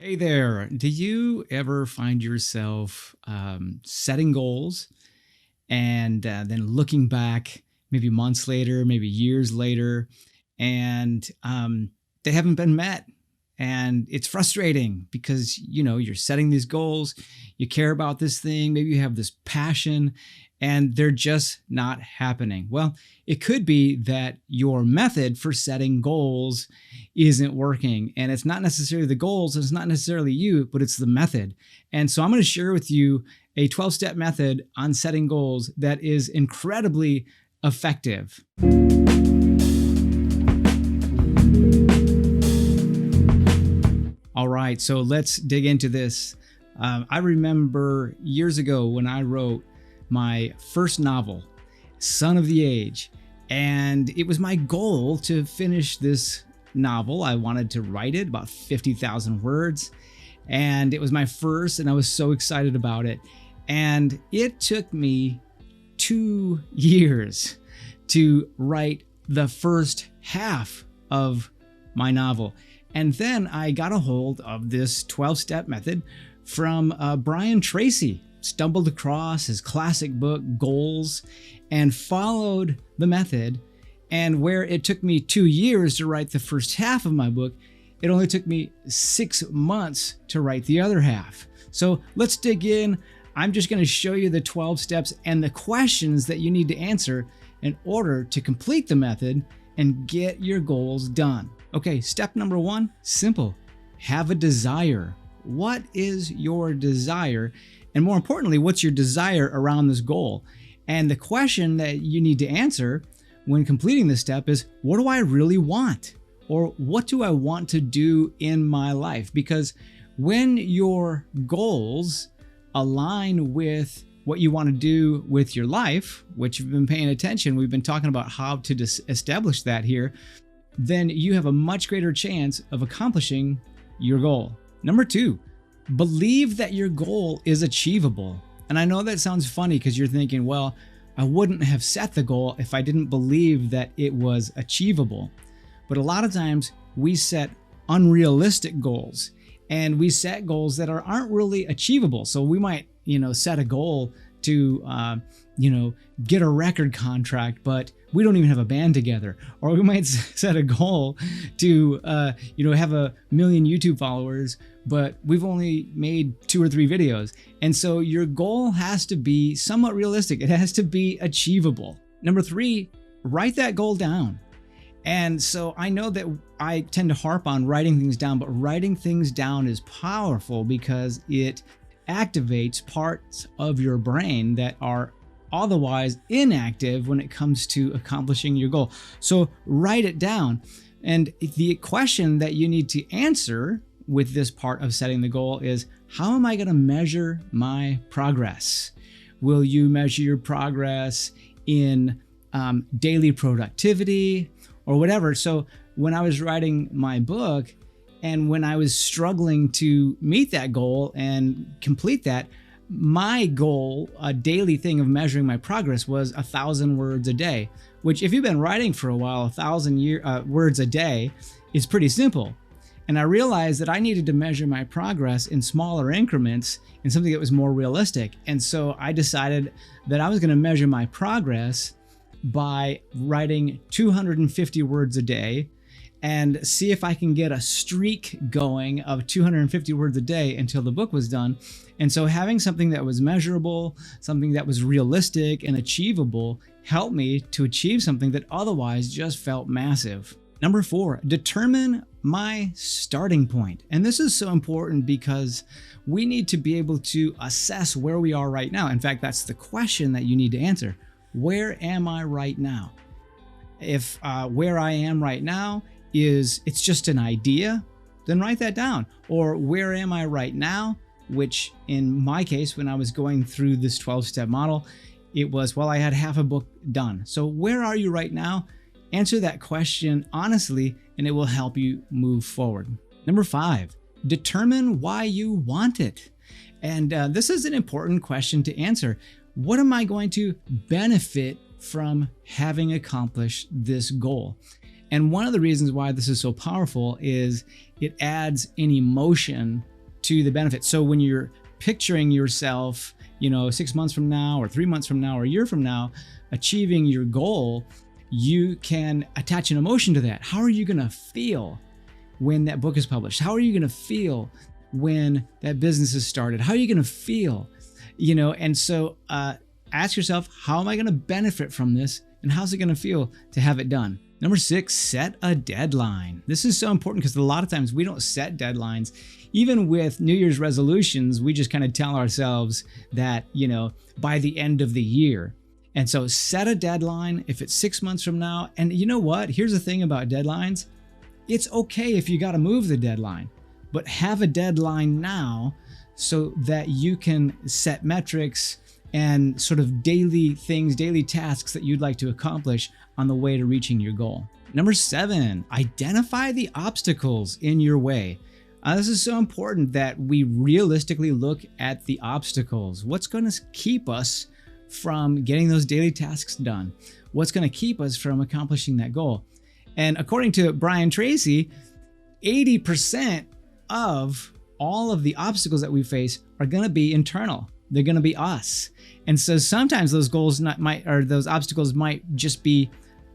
Hey there. Do you ever find yourself setting goals and then looking back maybe months later, maybe years later, and they haven't been met? And it's frustrating because, you're setting these goals, you care about this thing, maybe you have this passion, and they're just not happening. Well, it could be that your method for setting goals isn't working. And it's not necessarily the goals, it's not necessarily you, but it's the method. And so I'm going to share with you a 12-step method on setting goals that is incredibly effective. All right, so let's dig into this. I remember years ago when I wrote my first novel, Son of the Age, and it was my goal to finish this novel. I wanted to write it, about 50,000 words, and it was my first, and I was so excited about it. And it took me 2 years to write the first half of my novel. And then I got a hold of this 12-step method from Brian Tracy. Stumbled across his classic book, Goals, and followed the method. And where it took me 2 years to write the first half of my book, it only took me 6 months to write the other half. So let's dig in. I'm just going to show you the 12 steps and the questions that you need to answer in order to complete the method and get your goals done. Okay, step number 1, simple. Have a desire. What is your desire? And more importantly, what's your desire around this goal? And the question that you need to answer when completing this step is, what do I really want? Or what do I want to do in my life? Because when your goals align with what you want to do with your life, which you've been paying attention, we've been talking about how to establish that here, then you have a much greater chance of accomplishing your goal. Number 2, believe that your goal is achievable. And I know that sounds funny because you're thinking, well, I wouldn't have set the goal if I didn't believe that it was achievable. But a lot of times we set unrealistic goals and we set goals that aren't really achievable. So we might, set a goal to, get a record contract, but we don't even have a band together. Or we might set a goal to, have 1 million YouTube followers, but we've only made 2 or 3 videos. And so your goal has to be somewhat realistic. It has to be achievable. Number 3, write that goal down. And so I know that I tend to harp on writing things down, but writing things down is powerful because it activates parts of your brain that are otherwise inactive when it comes to accomplishing your goal. So write it down. And the question that you need to answer with this part of setting the goal is, how am I going to measure my progress? Will you measure your progress in daily productivity or whatever? So when I was writing my book and when I was struggling to meet that goal and complete that, my goal, a daily thing of measuring my progress, was 1,000 words a day, which if you've been writing for a while, 1,000 words a day is pretty simple. And I realized that I needed to measure my progress in smaller increments in something that was more realistic. And so I decided that I was going to measure my progress by writing 250 words a day and see if I can get a streak going of 250 words a day until the book was done. And so having something that was measurable, something that was realistic and achievable helped me to achieve something that otherwise just felt massive. Number 4, determine my starting point. And this is so important because we need to be able to assess where we are right now. In fact, that's the question that you need to answer. Where am I right now? If where I am right now is it's just an idea, then write that down. Or where am I right now? Which in my case, when I was going through this 12-step model, it was, well, I had half a book done. So where are you right now? Answer that question honestly, and it will help you move forward. Number 5, determine why you want it. And this is an important question to answer. What am I going to benefit from having accomplished this goal? And one of the reasons why this is so powerful is it adds an emotion to the benefit. So when you're picturing yourself, 6 months from now or 3 months from now or a year from now, achieving your goal, you can attach an emotion to that. How are you going to feel when that book is published? How are you going to feel when that business is started? How are you going to feel? And so ask yourself, how am I going to benefit from this? And how's it going to feel to have it done? Number 6, set a deadline. This is so important because a lot of times we don't set deadlines. Even with New Year's resolutions, we just kind of tell ourselves that, by the end of the year. And so set a deadline if it's 6 months from now. And you know what? Here's the thing about deadlines. It's okay if you got to move the deadline, but have a deadline now so that you can set metrics and sort of daily things, daily tasks that you'd like to accomplish on the way to reaching your goal. Number 7, identify the obstacles in your way. This is so important that we realistically look at the obstacles. What's going to keep us from getting those daily tasks done? What's going to keep us from accomplishing that goal? And according to Brian Tracy, 80% of all of the obstacles that we face are going to be internal. They're going to be us. And so sometimes those those obstacles might just be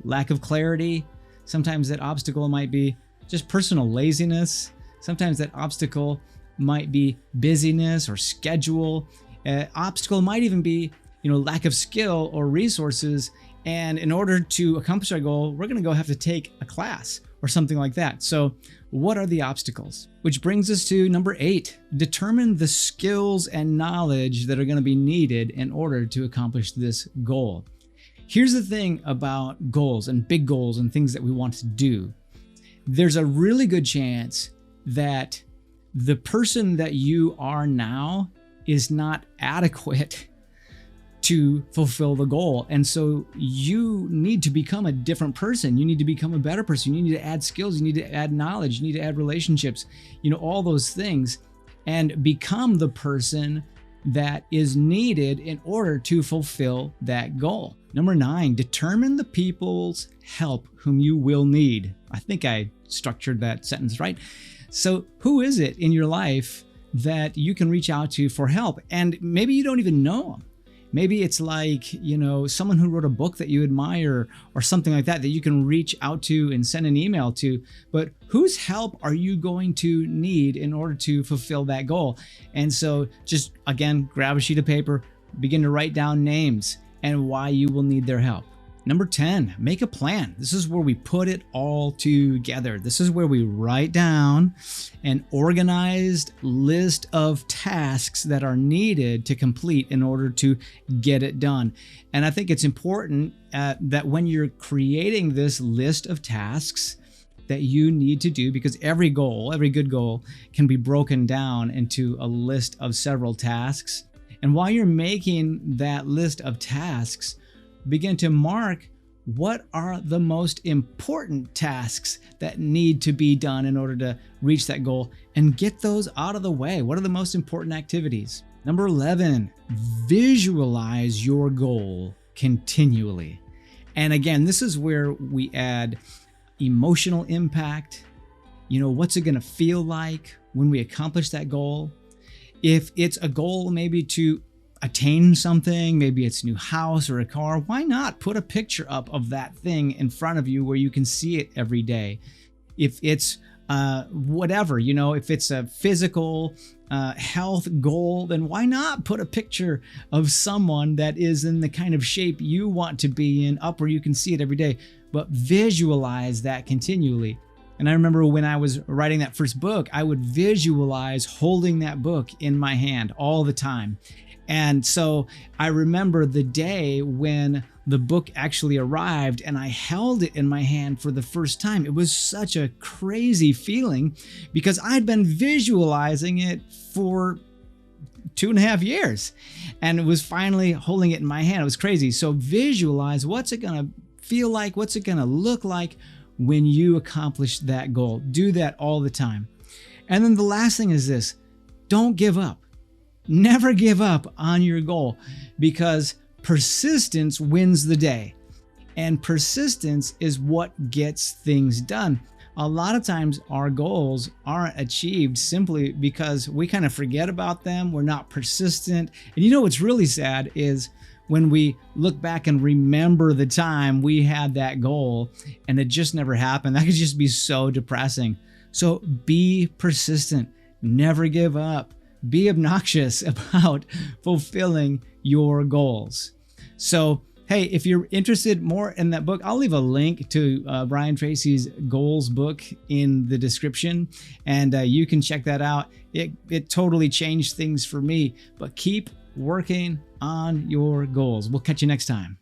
lack of clarity. Sometimes that obstacle might be just personal laziness. Sometimes that obstacle might be busyness or schedule. Obstacle might even be, lack of skill or resources. And in order to accomplish our goal, we're going to have to take a class or something like that. So what are the obstacles? Which brings us to number 8, determine the skills and knowledge that are going to be needed in order to accomplish this goal. Here's the thing about goals and big goals and things that we want to do. There's a really good chance that the person that you are now is not adequate to fulfill the goal. And so you need to become a different person. You need to become a better person. You need to add skills. You need to add knowledge. You need to add relationships, all those things, and become the person that is needed in order to fulfill that goal. Number 9, determine the people's help whom you will need. I think I structured that sentence right. So who is it in your life that you can reach out to for help? And maybe you don't even know them. Maybe it's like, someone who wrote a book that you admire or something like that you can reach out to and send an email to. But whose help are you going to need in order to fulfill that goal? And so just, again, grab a sheet of paper, begin to write down names and why you will need their help. Number 10, make a plan. This is where we put it all together. This is where we write down an organized list of tasks that are needed to complete in order to get it done. And I think it's important that when you're creating this list of tasks that you need to do, because every good goal can be broken down into a list of several tasks. And while you're making that list of tasks, begin to mark what are the most important tasks that need to be done in order to reach that goal and get those out of the way. What are the most important activities? Number 11, visualize your goal continually. And again, this is where we add emotional impact. What's it going to feel like when we accomplish that goal? If it's a goal maybe to attain something, maybe it's a new house or a car, why not put a picture up of that thing in front of you where you can see it every day? If it's whatever, if it's a physical health goal, then why not put a picture of someone that is in the kind of shape you want to be in up where you can see it every day, but visualize that continually. And I remember when I was writing that first book, I would visualize holding that book in my hand all the time. And so I remember the day when the book actually arrived and I held it in my hand for the first time. It was such a crazy feeling because I'd been visualizing it for 2.5 years and it was finally holding it in my hand. It was crazy. So visualize, what's it going to feel like? What's it going to look like when you accomplish that goal? Do that all the time. And then the last thing is this: don't give up. Never give up on your goal, because persistence wins the day. And persistence is what gets things done. a lot of times our goals aren't achieved simply because we kind of forget about them. We're not persistent. And you know what's really sad is when we look back and remember the time we had that goal and it just never happened. That could just be so depressing. So be persistent, never give up, be obnoxious about fulfilling your goals. So, hey, if you're interested more in that book, I'll leave a link to Brian Tracy's Goals book in the description, and you can check that out. It totally changed things for me, but keep working on your goals. We'll catch you next time.